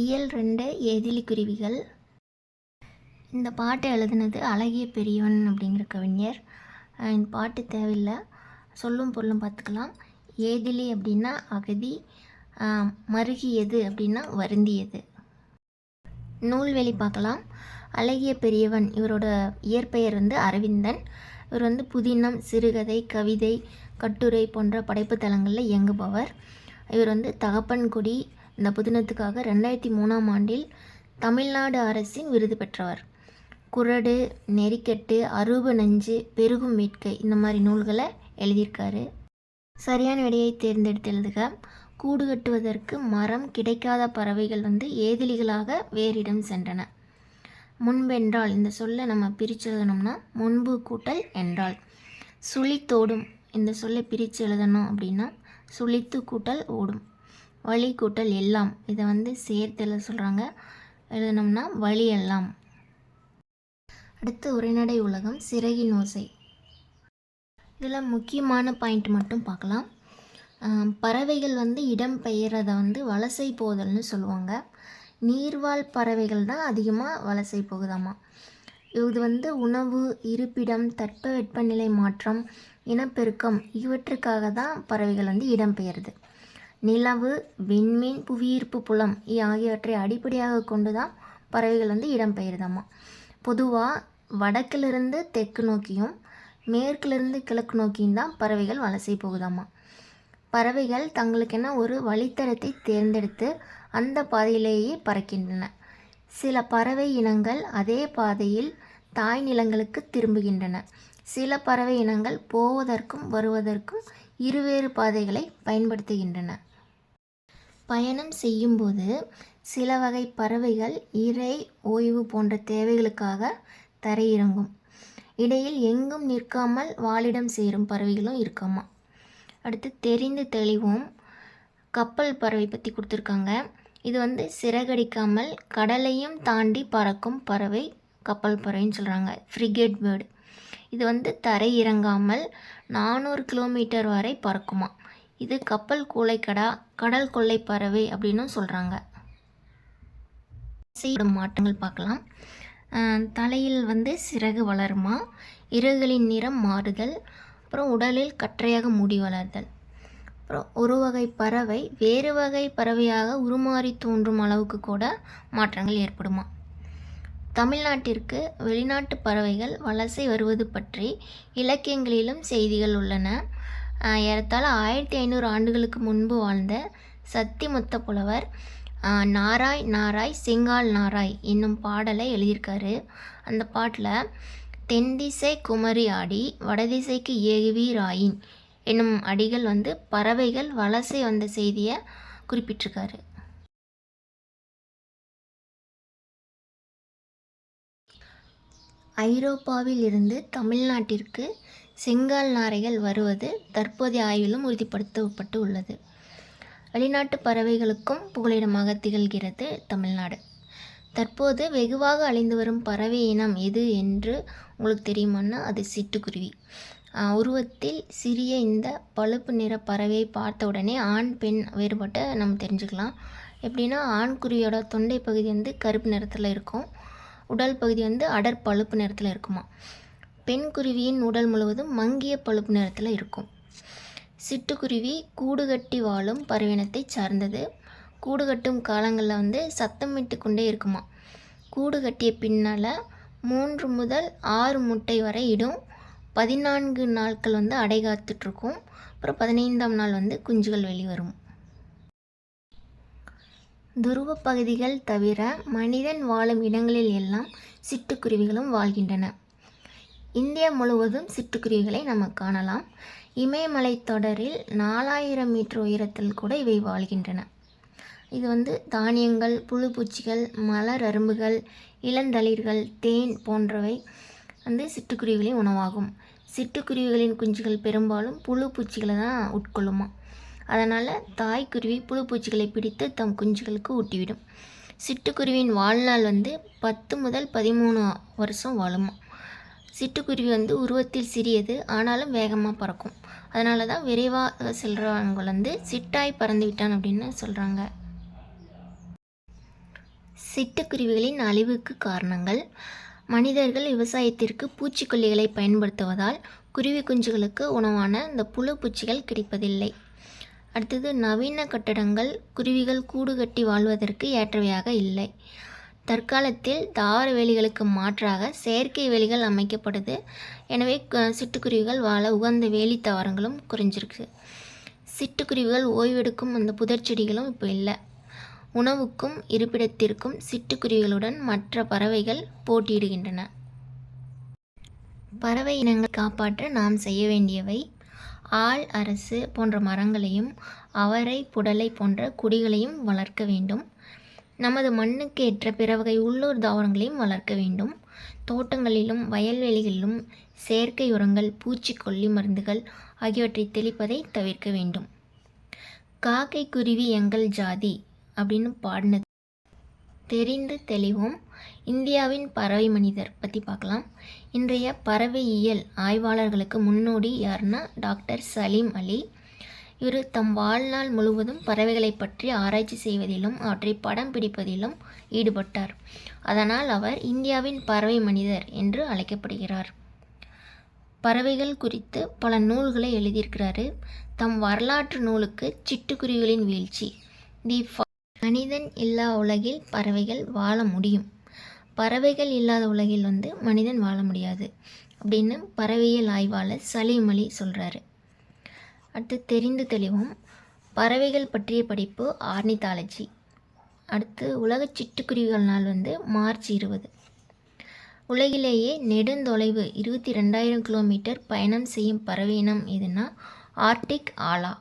இயல் 2 எதிலிக்குருவிகள். இந்த பாட்டை எழுதினது அழகிய பெரியவன் அப்படிங்கிற கவிஞர். இந்த பாட்டு தேவையில்லை, சொல்லும் பொருளும் பார்த்துக்கலாம். ஏதிலி அப்படின்னா அகதி, மருகியது அப்படின்னா வருந்தியது. நூல்வெளி பார்க்கலாம். அழகிய பெரியவன் இவரோட இயற்பெயர் அரவிந்தன். இவர் புதினம், சிறுகதை, கவிதை, கட்டுரை போன்ற படைப்பு தளங்களில் இயங்குபவர். இவர் தகப்பன்குடி இந்த புதினத்துக்காக 2003ஆம் ஆண்டில் தமிழ்நாடு அரசின் விருது பெற்றவர். குறடு, நெறிக்கட்டு, அரூப நஞ்சு, பெருகும் வேட்கை இந்த மாதிரி நூல்களை எழுதியிருக்காரு. சரியான விடையை தேர்ந்தெடுத்து எழுதுக. கூடு கட்டுவதற்கு மரம் கிடைக்காத பறவைகள் ஏதிலிகளாக வேறிடம் சென்றன. முன்பென்றால் இந்த சொல்லை நம்ம பிரித்து எழுதணும்னா முன்பு கூட்டல் என்றால். சுழித்தோடும் இந்த சொல்லை பிரித்து எழுதணும் அப்படின்னா சுழித்து கூட்டல் ஓடும். வழி கூட்டல் எல்லாம் இதை சேர்த்து எழுத சொல்கிறாங்க. எழுதணும்னா வழி எல்லாம். அடுத்து உரைநடை உலகம், சிறகின் ஓசை. இதில் முக்கியமான பாயிண்ட் மட்டும் பார்க்கலாம். பறவைகள் இடம் பெயர்றதை வலசை போதல்னு சொல்லுவாங்க. நீர்வாழ் பறவைகள் தான் அதிகமாக வலசை போகுதாமா. இது உணவு, இருப்பிடம், தட்பவெப்பநிலை மாற்றம், இனப்பெருக்கம் இவற்றுக்காக தான் பறவைகள் இடம் பெயருது. நிலவு, விண்மீன், புவியீர்ப்பு புலம் ஆகியவற்றை அடிப்படையாக கொண்டு தான் பறவைகள் இடம் பெயருதாமா. பொதுவாக வடக்கிலிருந்து தெற்கு நோக்கியும் மேற்கிலிருந்து கிழக்கு நோக்கியும் தான் பறவைகள் வலசை போகுதாமா. பறவைகள் தங்களுக்கென ஒரு வழித்தடத்தை தேர்ந்தெடுத்து அந்த பாதையிலேயே பறக்கின்றன. சில பறவை இனங்கள் அதே பாதையில் தாய் நிலங்களுக்கு திரும்புகின்றன. சில பறவை இனங்கள் போவதற்கும் வருவதற்கும் இருவேறு பாதைகளை பயன்படுத்துகின்றன. பயணம் செய்யும்போது சில வகை பறவைகள் இரை, ஓய்வு போன்ற தேவைகளுக்காக தரையிறங்கும். இடையில் எங்கும் நிற்காமல் வாழிடம் சேரும் பறவைகளும் இருக்காமா. அடுத்து தெரிந்து தெளிவோம். கப்பல் பறவை பற்றி கொடுத்துருக்காங்க. இது சிறகடிக்காமல் கடலையும் தாண்டி பறக்கும் பறவை கப்பல் பறவைன்னு சொல்கிறாங்க. Frigate bird. இது தரை இறங்காமல் 400 கிலோமீட்டர் வரை பறக்குமா. இது கப்பல் கூளைக்கடா, கடல் கொள்ளை பறவை அப்படின்னு சொல்கிறாங்க. செய்யும் மாற்றங்கள் பார்க்கலாம். தலையில் சிறகு வளருமா, இறகுகளின் நிறம் மாறுதல், அப்புறம் உடலில் கற்றையாக முடி வளர்தல். அப்புறம் ஒரு வகை பறவை வேறு வகை பறவையாக உருமாறி தோன்றும் அளவுக்கு கூட மாற்றங்கள் ஏற்படுமா. தமிழ்நாட்டிற்கு வெளிநாட்டு பறவைகள் வலசை வருவது பற்றி இலக்கியங்களிலும் செய்திகள் உள்ளன. ஏறத்தாழ 1500 ஆண்டுகளுக்கு முன்பு வாழ்ந்த சத்திமுத்த புலவர் நாராய் நாராய் செங்கால் நாராய் என்னும் பாடலை எழுதியிருக்காரு. அந்த பாட்டில் தென்திசை குமரி ஆடி வடதிசைக்கு ஏகுவீராயின் என்னும் அடிகள் பறவைகள் வலசை வந்த செய்தியை குறிப்பிட்டிருக்காரு. ஐரோப்பாவில் இருந்து தமிழ்நாட்டிற்கு செங்கால் நாரைகள் வருவது தற்போதைய ஆய்விலும் உறுதிப்படுத்தப்பட்டு உள்ளது. வெளிநாட்டு பறவைகளுக்கும் புகலிடமாக திகழ்கிறது தமிழ்நாடு. தற்போது வெகுவாக அழிந்து வரும் பறவை இனம் எது என்று உங்களுக்கு தெரியுமான்னா அது சிட்டுக்குருவி. உருவத்தில் சிறிய இந்த பழுப்பு நிற பறவையை பார்த்த உடனே ஆண் பெண் வேறுபட்ட நம்ம தெரிஞ்சுக்கலாம். எப்படின்னா ஆண் குருவியோட தொண்டை பகுதி கருப்பு நிறத்தில் இருக்கும், உடல் பகுதி அடர் பழுப்பு நிறத்தில் இருக்குமா. பெண் குருவியின் உடல் முழுவதும் மங்கிய பழுப்பு நிறத்தில் இருக்கும். சிட்டுக்குருவி கூடு கட்டி வாழும் பறவையினத்தை சார்ந்தது. கூடு கட்டும் காலங்களில் சத்தமிட்டு கொண்டே இருக்குமா. கூடு கட்டிய பின்னால் 3 முதல் 6 முட்டை வரை இடும். 14 நாட்கள் அடை காத்துட்ருக்கும். அப்புறம் 15ஆம் நாள் குஞ்சுகள் வெளிவரும். துருவ பகுதிகள் தவிர மனிதன் வாழும் இடங்களில் எல்லாம் சிட்டுக்குருவிகளும் வாழ்கின்றன. இந்தியா முழுவதும் சிட்டுக்குருவிகளை நம்ம காணலாம். இமயமலை தொடரில் 4000 மீட்டர் உயரத்தில் கூட இவை வாழ்கின்றன. இது தானியங்கள், புழு பூச்சிகள், மலர் அரும்புகள், இளந்தளிர்கள், தேன் போன்றவை சிட்டுக்குருவிகளின் உணவாகும். சிட்டுக்குருவிகளின் குஞ்சுகள் பெரும்பாலும் புழு பூச்சிகளை தான் உட்கொள்ளுமா. அதனால் தாய்க்குருவி புழு பூச்சிகளை பிடித்து தம் குஞ்சுகளுக்கு ஊட்டிவிடும். சிட்டுக்குருவியின் வாழ்நாள் 10 முதல் 13 வருஷம் வாழுமா. சிட்டுக்குருவி உருவத்தில் சிறியது, ஆனாலும் வேகமாக பறக்கும். அதனால தான் விரைவாக செல்றவங்க சிட்டாய் பறந்து விட்டான் அப்படின்னு சொல்கிறாங்க. சிட்டுக்குருவிகளின் அழிவுக்கு காரணங்கள். மனிதர்கள் விவசாயத்திற்கு பூச்சிக்கொல்லிகளை பயன்படுத்துவதால் குருவி குஞ்சுகளுக்கு உணவான இந்த புழு பூச்சிகள் கிடைப்பதில்லை. அடுத்தது, நவீன கட்டடங்கள் குருவிகள் கூடு கட்டி வாழ்வதற்கு ஏற்றவையாக இல்லை. தற்காலத்தில் தாவர வேலிகளுக்கு மாற்றாக செயற்கை வேலிகள் அமைக்கப்படுது. எனவே சிட்டுக்குருவிகள் வாழ உகந்த வேலி தாவரங்களும் குறைஞ்சிருக்கு. சிட்டுக்குருவிகள் ஓய்வெடுக்கும் அந்த புதர் செடிகளும் இப்போ இல்லை. உணவுக்கும் இருப்பிடத்திற்கும் சிட்டுக்குருவிகளுடன் மற்ற பறவைகள் போட்டியிடுகின்றன. பறவை இனங்களை காப்பாற்ற நாம் செய்ய வேண்டியவை: ஆல் அரசு போன்ற மரங்களையும் அவரை புடலை போன்ற கொடிகளையும் வளர்க்க வேண்டும். நமது மண்ணுக்கு ஏற்ற பிற வகை உள்ளூர் தாவரங்களையும் வளர்க்க வேண்டும். தோட்டங்களிலும் வயல்வெளிகளிலும் செயற்கை உரங்கள், பூச்சிக்கொல்லி மருந்துகள் ஆகியவற்றை தெளிப்பதை தவிர்க்க வேண்டும். காக்கை குருவி எங்கள் ஜாதி அப்படின்னு பாடினது தெரிந்து தெளிவோம். இந்தியாவின் பறவை மனிதர் பற்றி பார்க்கலாம். இன்றைய பறவையியல் ஆய்வாளர்களுக்கு முன்னோடி யாருன்னா டாக்டர் சலீம் அலி. இவர் தம் வாழ்நாள் முழுவதும் பறவைகளை பற்றி ஆராய்ச்சி செய்வதிலும் அவற்றை படம் பிடிப்பதிலும் ஈடுபட்டார். அதனால் அவர் இந்தியாவின் பறவை மனிதர் என்று அழைக்கப்படுகிறார். பறவைகள் குறித்து பல நூல்களை எழுதியிருக்கிறாரு. தம் வரலாற்று நூலுக்கு சிட்டுக்குருவிகளின் வீழ்ச்சி, தி மனிதன் இல்லா உலகில் பறவைகள் வாழ முடியும், பறவைகள் இல்லாத உலகில் மனிதன் வாழ முடியாது அப்படின்னு பறவையியல் ஆய்வாளர் சலீம் அலி சொல்கிறாரு. அடுத்து, தெரிந்து தெளிவோம். பறவைகள் பற்றிய படிப்பு ஆர்னித்தாலஜி. அடுத்து, உலக சிட்டுக்குருவிகள் நாள் மார்ச் 20. உலகிலேயே நெடுந்தொலைவு 22,000 கிலோமீட்டர் பயணம் செய்யும் பறவை இனம் எதுனா ஆர்டிக் ஆலா.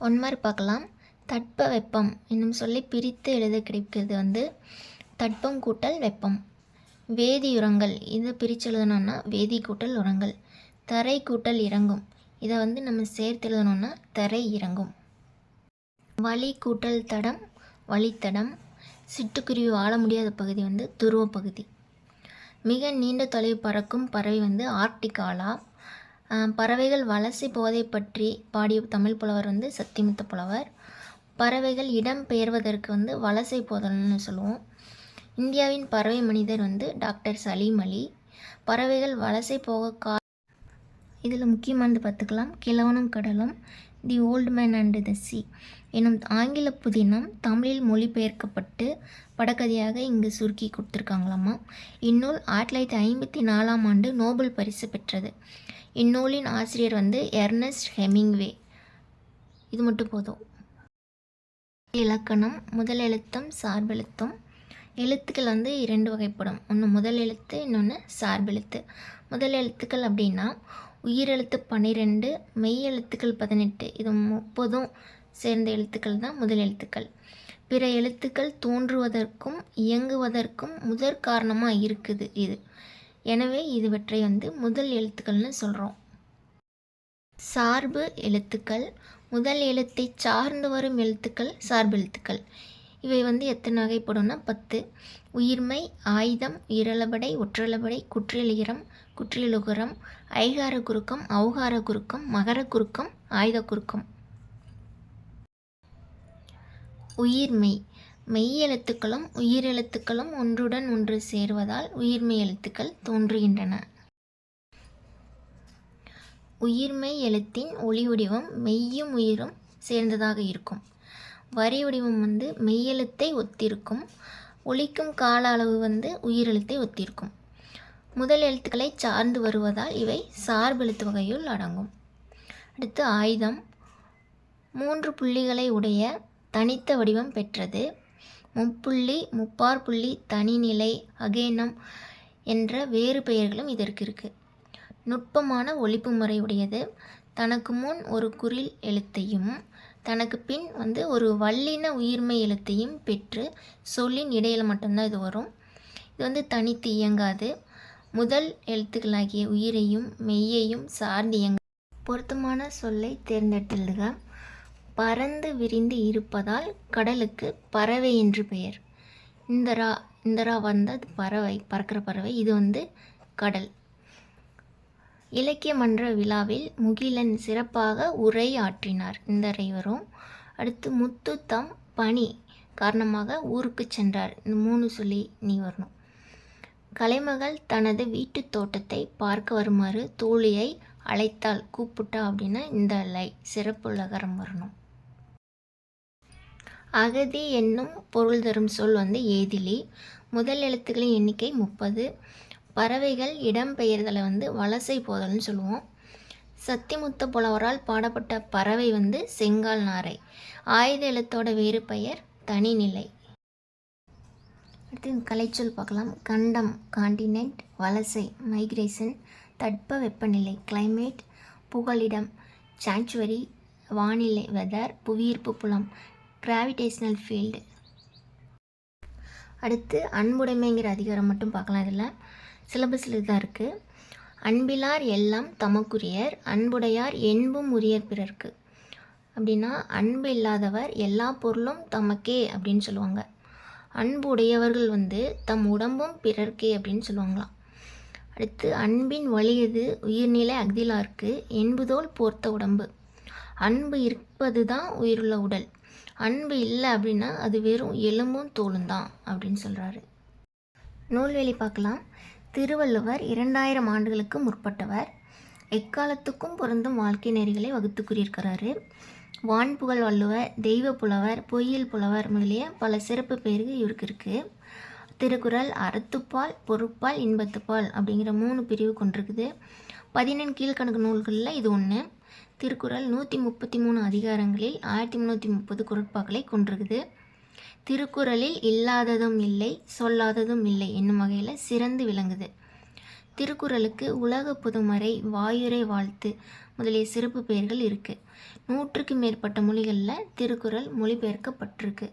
ஒன்மார் பார்க்கலாம். தட்ப வெப்பம் என்னும் சொல்லி பிரித்து எழுத கிடைக்கிறது தட்பம் கூட்டல் வெப்பம். வேதியுரங்கள் இதை பிரித்து எழுதணும்னா வேதி கூட்டல் உரங்கள். தரை கூட்டல் இறங்கும், இதை நம்ம சேர்த்து எழுதணும்னா தரை இறங்கும். வழி கூட்டல் தடம், வழித்தடம். சிட்டுக்குருவி வாழ முடியாத பகுதி துருவ பகுதி. மிக நீண்ட தொலைவு பறக்கும் பறவை ஆர்டிக் ஆலா. பறவைகள் வலசை போவதை பற்றி பாடிய தமிழ் புலவர் சத்தியமுத்த புலவர். பறவைகள் இடம் பெயர்வதற்கு வலசை போதல்னு சொல்லுவோம். இந்தியாவின் பறவை மனிதர் டாக்டர் சலீம் அலி. பறவைகள் வலசை போக இதில் முக்கியமானது பார்த்துக்கலாம். கிழவனும் கடலும், தி old man and the C எனும் ஆங்கில புதினம் தமிழில் மொழிபெயர்க்கப்பட்டு படக்கதையாக இங்கு சுருக்கி கொடுத்துருக்காங்களாமா. இந்நூல் 1954ஆம் ஆண்டு நோபல் பரிசு பெற்றது. இந்நூலின் ஆசிரியர் எர்னஸ்ட் ஹெமிங்வே. இது மட்டும் போதும். இலக்கணம். முதல் எழுத்தும் சார்பெழுத்தும். எழுத்துக்கள் 2 வகைப்படும். ஒன்று முதல் எழுத்து, இன்னொன்று சார்பெழுத்து. முதல் எழுத்துக்கள் அப்படின்னா உயிரெழுத்து 12, மெய் எழுத்துக்கள் 18. இது 30 சேர்ந்த எழுத்துக்கள் தான் முதல் எழுத்துக்கள். பிற எழுத்துக்கள் தோன்றுவதற்கும் இயங்குவதற்கும் முதற் காரணமாக இருக்குது இது. எனவே இதுவற்றை முதல் எழுத்துக்கள்னு சொல்கிறோம். சார்பு எழுத்துக்கள். முதல் எழுத்தை சார்ந்து வரும் எழுத்துக்கள் சார்பெழுத்துக்கள். இவை எத்தனை வகைப்படும்னா 10. உயிர்மை, ஆயுதம், உயிரளபடை, ஒற்றளபடை, குற்றியலுகரம், குற்றியலுகரம், ஐகார குறுக்கம், ஔகார குறுக்கம், மகர குறுக்கம், ஆயுத குறுக்கம். உயிர்மை. மெய் எழுத்துக்களும் உயிரெழுத்துக்களும் ஒன்றுடன் ஒன்று சேர்வதால் உயிர்மெய் எழுத்துக்கள் தோன்றுகின்றன. உயிர்மெய் எழுத்தின் ஒளி வடிவம் மெய்யும் உயிரும் சேர்ந்ததாக இருக்கும். வரி வடிவம் மெய்யெழுத்தை ஒத்திருக்கும். ஒலிக்கும் கால அளவு உயிரெழுத்தை ஒத்திருக்கும். முதல் எழுத்துக்களை சார்ந்து வருவதால் இவை சார்பெழுத்து வகையுள் அடங்கும். அடுத்து, ஆயுதம். 3 புள்ளிகளை உடைய தனித்த வடிவம் பெற்றது. முப்புள்ளி, முப்பார்புள்ளி, தனிநிலை, அகேனம் என்ற வேறு பெயர்களும் இதற்கு இருக்குது. நுட்பமான ஒலிப்பு முறை உடையது. தனக்கு முன் ஒரு குறில் எழுத்தையும் தனக்கு பின் ஒரு வல்லின உயிர்மெய் எழுத்தையும் பெற்று சொல்லின் இடையில் மட்டும்தான் இது வரும். இது தனித்து இயங்காது. முதல் எழுத்துக்களாகிய உயிரையும் மெய்யையும் சார்ந்து இயங்க பொருத்தமான சொல்லை தேர்ந்தெடுத்துள்ளுக. பறந்து விரிந்து இருப்பதால் கடலுக்கு பறவை என்று பெயர். இந்தரா வந்தால் அது பறவை, பறக்கிற பறவை. இது கடல். இலக்கிய மன்ற விழாவில் முகிலன் சிறப்பாக உரை ஆற்றினார். இந்த வரும். அடுத்து, முத்து தம் பணி காரணமாக ஊருக்கு சென்றார். இந்த 3 சொல்லி நீ வரணும். கலைமகள் தனது வீட்டு தோட்டத்தை பார்க்க வருமாறு தோழியை அழைத்தாள், கூப்பிட்டா அப்படின்னா இந்த சிறப்பு லகரம் வரணும். அகதி என்னும் பொருள் தரும் சொல் ஏதிலி. முதல் எழுத்துக்களின் எண்ணிக்கை 30. பறவைகள் இடம்பெயர்தலை வலசை போதல்னு சொல்லுவோம். சத்திமுத்த புலவரால் பாடப்பட்ட பறவை செங்கால் நாரை. ஆயுத எழுத்தோட வேறு பெயர் தனிநிலை. அடுத்து கலைச்சொல் பார்க்கலாம். கண்டம் காண்டினென்ட், வலசை மைக்ரேஷன், தட்ப வெப்பநிலை கிளைமேட், புகலிடம் சாங்சுவரி, வானிலை வெதர், புவியீர்ப்பு புலம் கிராவிடேஷனல் ஃபீல்டு. அடுத்து அன்புடைமைங்கிற அதிகாரம் மட்டும் பார்க்கலாம். இதில் சிலபஸில் தான் இருக்குது. அன்பிலார் எல்லாம் தமக்குரியர், அன்புடையார் என்பும் உரியர் பிறர்க்கு. அப்படின்னா அன்பு இல்லாதவர் எல்லா பொருளும் தமக்கே அப்படின்னு சொல்லுவாங்க. அன்பு உடையவர்கள் தம் உடம்பும் பிறர்க்கே அப்படின்னு சொல்லுவாங்களாம். அடுத்து அன்பின் வலியது உயிர்நிலை அக்திலார்க்கு, என்புதோல் போர்த்த உடம்பு. அன்பு இருப்பது தான் உயிருள்ள உடல், அன்பு இல்லை அப்படின்னா அது வெறும் எலும்பும் தோலும் தான் அப்படின்னு சொல்கிறாரு. நூல்வெளி பார்க்கலாம். திருவள்ளுவர் 2000 ஆண்டுகளுக்கு முற்பட்டவர். எக்காலத்துக்கும் பொருந்தும் வாழ்க்கை நெறிகளை வகுத்து கூறியிருக்கிறாரு. வான்புகழ் வள்ளுவர், தெய்வ புலவர், பொய்யில் புலவர் முதலிய பல சிறப்பு பெயர்கள் இவருக்கு இருக்குது. திருக்குறள் அறத்துப்பால், பொருட்பால், இன்பத்துப்பால் அப்படிங்கிற 3 பிரிவு கொண்டிருக்குது. 14 கீழ்கணக்கு நூல்களில் இது ஒன்று. திருக்குறள் 133 அதிகாரங்களில் 1330 குறட்பாக்களை கொண்டிருக்குது. திருக்குறளில் இல்லாததும் இல்லை, சொல்லாததும் இல்லை என்னும் வகையில் சிறந்து விளங்குது. திருக்குறளுக்கு உலக புதுமறை, வாயுரை வாழ்த்து முதலிய சிறப்பு பெயர்கள் இருக்குது. 100க்கும் மேற்பட்ட மொழிகளில் திருக்குறள் மொழிபெயர்க்கப்பட்டிருக்கு.